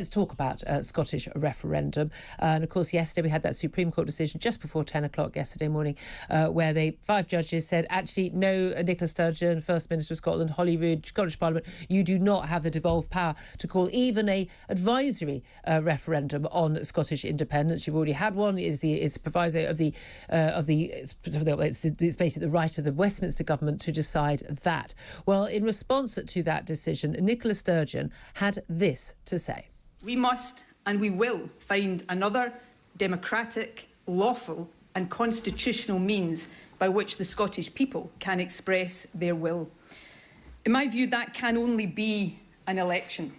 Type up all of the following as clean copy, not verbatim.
Let's talk about Scottish referendum. And of course, yesterday we had that Supreme Court decision just before 10 o'clock yesterday morning, where 5 judges said, actually, no, Nicola Sturgeon, First Minister of Scotland, Holyrood, Scottish Parliament, you do not have the devolved power to call even a advisory referendum on Scottish independence. You've already had one. It's proviso of the it's basically the right of the Westminster government to decide that. Well, in response to that decision, Nicola Sturgeon had this to say. We must and we will find another democratic, lawful and constitutional means by which the Scottish people can express their will. In my view, that can only be an election.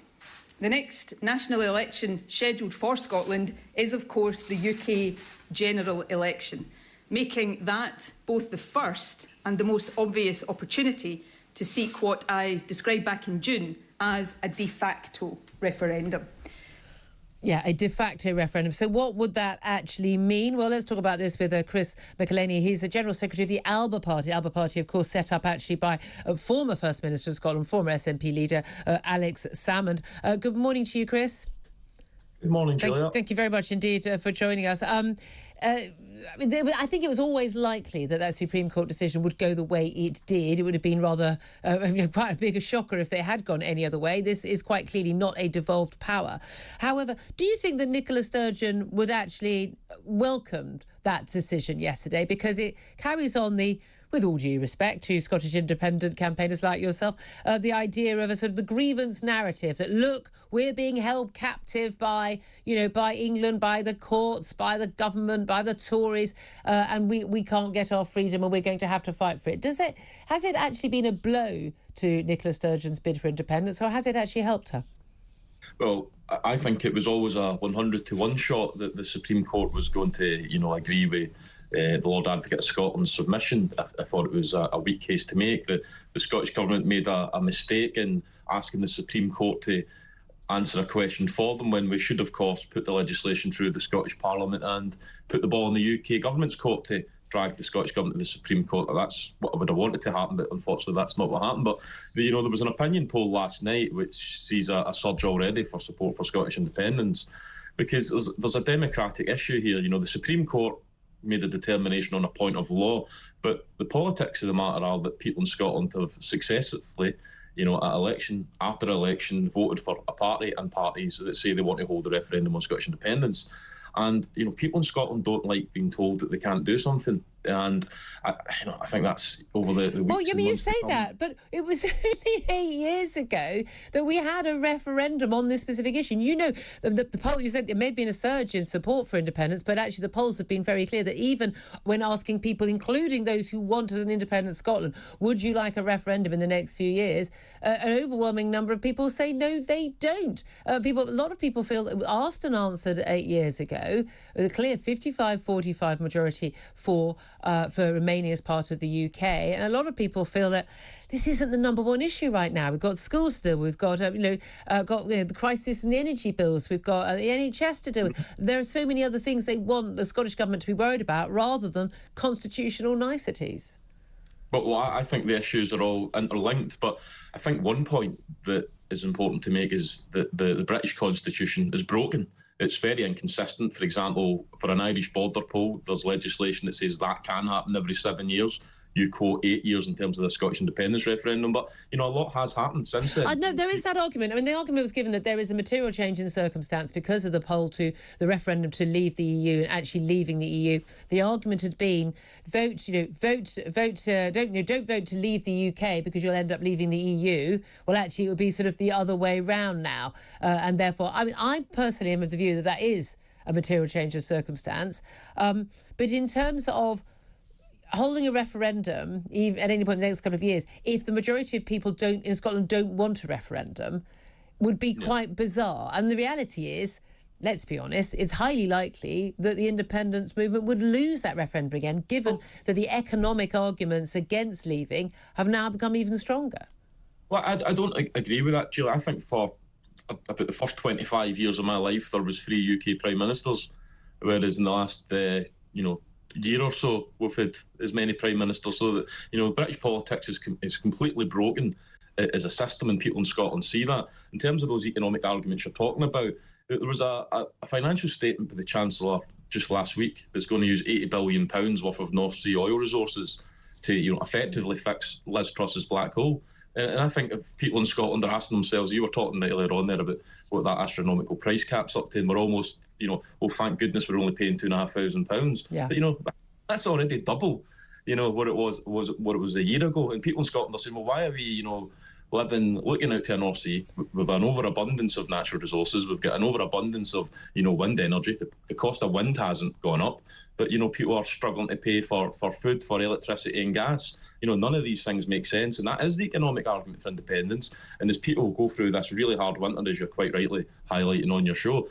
The next national election scheduled for Scotland is, of course, the UK general election, making that both the first and the most obvious opportunity to seek what I described back in June as a de facto referendum. Yeah, a de facto referendum. So what would that actually mean? Well, let's talk about this with Chris McElhaney. He's the General Secretary of the Alba Party. Alba Party, of course, set up actually by former First Minister of Scotland, former SNP leader Alex Salmond. Good morning to you, Chris. Good morning, Julia. Thank you very much indeed for joining us. I think it was always likely that Supreme Court decision would go the way it did. It would have been rather quite a bigger shocker if they had gone any other way. This is quite clearly not a devolved power. However, do you think that Nicola Sturgeon would actually welcome that decision yesterday? Because it carries on with all due respect to Scottish independent campaigners like yourself, the idea of a sort of the grievance narrative that, look, we're being held captive by England, by the courts, by the government, by the Tories, and we can't get our freedom and we're going to have to fight for it. Has it actually been a blow to Nicola Sturgeon's bid for independence, or has it actually helped her? Well, I think it was always a 100 to 1 shot that the Supreme Court was going to, agree with the Lord Advocate of Scotland's submission. I thought it was a weak case to make. The Scottish Government made a mistake in asking the Supreme Court to answer a question for them when we should, of course, put the legislation through the Scottish Parliament and put the ball in the UK Government's court to drag the Scottish Government to the Supreme Court. That's what I would have wanted to happen, but unfortunately that's not what happened. But there was an opinion poll last night which sees a surge already for support for Scottish independence, because there's a democratic issue here. The Supreme Court made a determination on a point of law, but the politics of the matter are that people in Scotland have successfully, at election after election, voted for a party and parties that say they want to hold a referendum on Scottish independence. And, people in Scotland don't like being told that they can't do something. And, I think that's over the weeks. Well, you say that, but it was only 8 years ago that we had a referendum on this specific issue. The poll, you said there may have been a surge in support for independence, but actually the polls have been very clear that even when asking people, including those who wanted an independent Scotland, would you like a referendum in the next few years, an overwhelming number of people say no, they don't. A lot of people feel that asked and answered 8 years ago, with a clear 55-45 majority for remaining as part of the UK, and a lot of people feel that this isn't the number one issue right now. We've got schools still, we've got the crisis in the energy bills, we've got the NHS to deal with. There are so many other things they want the Scottish Government to be worried about rather than constitutional niceties. Well, I think the issues are all interlinked, but I think one point that is important to make is that the British Constitution is broken. It's very inconsistent. For example, for an Irish border poll, there's legislation that says that can happen every 7 years. You quote 8 years in terms of the Scottish independence referendum, but a lot has happened since then. No, there is that argument. I mean, the argument was given that there is a material change in circumstance because of the poll to the referendum to leave the EU and actually leaving the EU. The argument had been don't vote to leave the UK because you'll end up leaving the EU. Well, actually, it would be sort of the other way round now, and therefore, I personally am of the view that is a material change of circumstance. But in terms of holding a referendum at any point in the next couple of years, if the majority of people in Scotland don't want a referendum, would be quite bizarre. And the reality is, let's be honest, it's highly likely that the independence movement would lose that referendum again, given that the economic arguments against leaving have now become even stronger. Well, I don't agree with that, Julie. I think for about the first 25 years of my life, there was 3 UK Prime Ministers, whereas in the last, year or so, we've had as many Prime Ministers, so that, British politics is completely broken as a system, and people in Scotland see that. In terms of those economic arguments you're talking about, There was a financial statement by the Chancellor just last week that's going to use £80 billion worth of North Sea oil resources to, effectively fix Liz Truss's black hole. And I think if people in Scotland are asking themselves, you were talking earlier on there about what that astronomical price cap's up to, and we're almost, thank goodness we're only paying £2,500. Yeah. But, that's already double, what it was a year ago. And people in Scotland are saying, well, why are we, looking out to a North Sea with an overabundance of natural resources? We've got an overabundance of, wind energy. The cost of wind hasn't gone up, but, people are struggling to pay for food, for electricity and gas. None of these things make sense, and that is the economic argument for independence. And as people go through this really hard winter, as you're quite rightly highlighting on your show,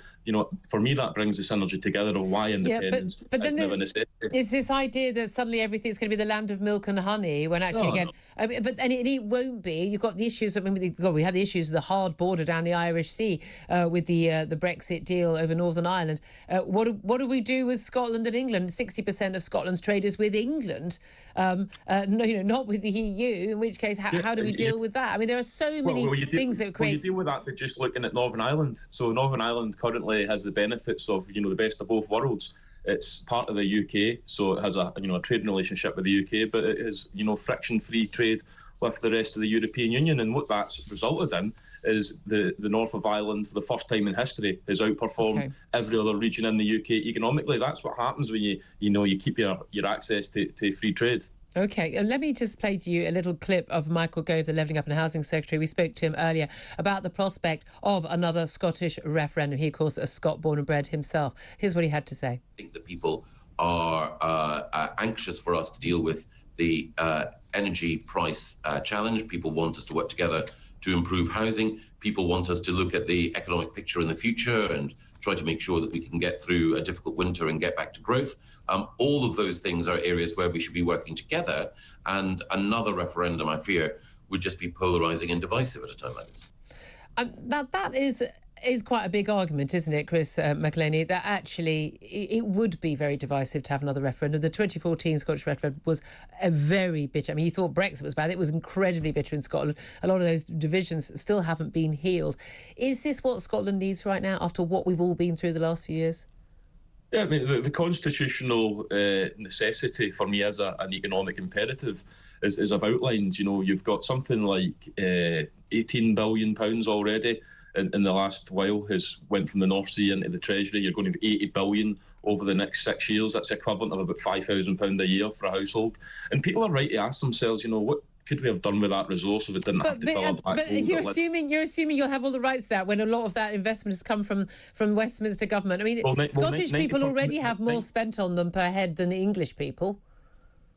for me that brings the synergy together of why independence but then is never a necessity. It's this idea that suddenly everything's going to be the land of milk and honey, when actually it won't be. You've got the issues. We had the issues of the hard border down the Irish Sea with the Brexit deal over Northern Ireland. What do we do with Scotland and England? 60% of Scotland's trade is with England, not with the EU. In which case, how do we deal with that? I mean, there are so many things that create. You deal with that by just looking at Northern Ireland. So Northern Ireland currently has the benefits of the best of both worlds. It's part of the UK, so it has a trade relationship with the UK, but it is friction-free trade with the rest of the European Union. And what that's resulted in is the north of Ireland, for the first time in history, has outperformed every other region in the UK economically. That's what happens when you keep your access to free trade. OK, and let me just play to you a little clip of Michael Gove, the Levelling Up and Housing Secretary. We spoke to him earlier about the prospect of another Scottish referendum. He, of course, is Scot born and bred himself. Here's what he had to say. I think that people are anxious for us to deal with the energy price challenge. People want us to work together to improve housing. People want us to look at the economic picture in the future and try to make sure that we can get through a difficult winter and get back to growth. All of those things are areas where we should be working together, and another referendum, I fear, would just be polarising and divisive at a time like this. That is quite a big argument, isn't it, Chris McElhaney, that actually it would be very divisive to have another referendum. The 2014 Scottish referendum was a very bitter. I mean, you thought Brexit was bad. It was incredibly bitter in Scotland. A lot of those divisions still haven't been healed. Is this what Scotland needs right now after what we've all been through the last few years? Yeah, I mean, the constitutional necessity for me as an economic imperative is I've outlined. You've got something like £18 billion already in the last while has went from the North Sea into the Treasury. You're going to have 80 billion over the next 6 years. That's equivalent of about £5,000 a year for a household. And people are right to ask themselves, what could we have done with that resource if it didn't have to fill up? But you're assuming you'll have all the rights to that when a lot of that investment has come from Westminster government. I mean, Scottish people already have more spent on them per head than the English people.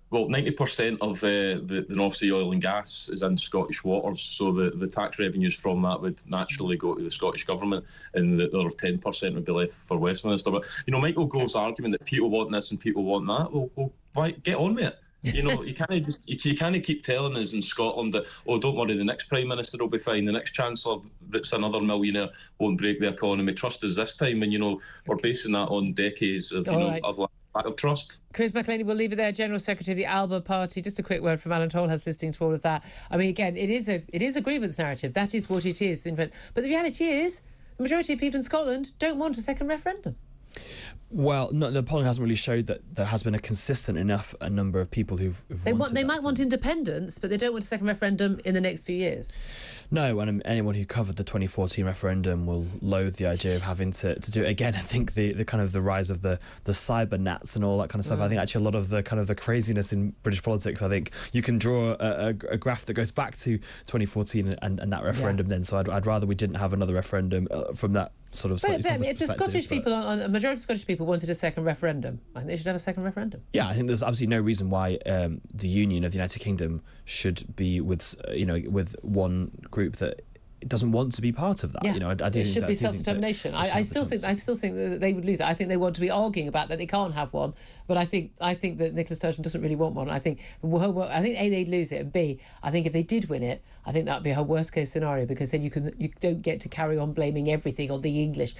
Well, 90% of the North Sea oil and gas is in Scottish waters, so the tax revenues from that would naturally go to the Scottish Government, and the other 10% would be left for Westminster. But, Michael Gove's argument that people want this and people want that, well why, get on with it. You can't keep telling us in Scotland that, don't worry, the next Prime Minister will be fine, the next Chancellor that's another millionaire won't break the economy. Trust us this time, and we're basing that on decades of lack of trust. Chris McElhaney, we'll leave it there. General Secretary of the Alba Party. Just a quick word from Alan Tolhurst listening to all of that. I mean, again, it is a grievance narrative. That is what it is. But the reality is, the majority of people in Scotland don't want a second referendum. Well, no, the polling hasn't really showed that there has been a consistent enough number of people who've wanted They might want independence, but they don't want a second referendum in the next few years. No, and anyone who covered the 2014 referendum will loathe the idea of having to do it again. I think the kind of the rise of the cyber nats and all that kind of stuff. I think actually a lot of the kind of the craziness in British politics, I think you can draw a graph that goes back to 2014 and that referendum then. So I'd rather we didn't have another referendum from that sort of slightly selfish if the Scottish people, a majority of Scottish people wanted a second referendum, I think they should have a second referendum. Yeah, I think there's absolutely no reason why the Union of the United Kingdom should be with one group that doesn't want to be part of that. It should be self-determination. I still think that they would lose it. I think they want to be arguing about that they can't have one, but I think that Nicola Sturgeon doesn't really want one. I think A, they'd lose it, and B, I think if they did win it, I think that would be her worst case scenario, because then you don't get to carry on blaming everything on the English.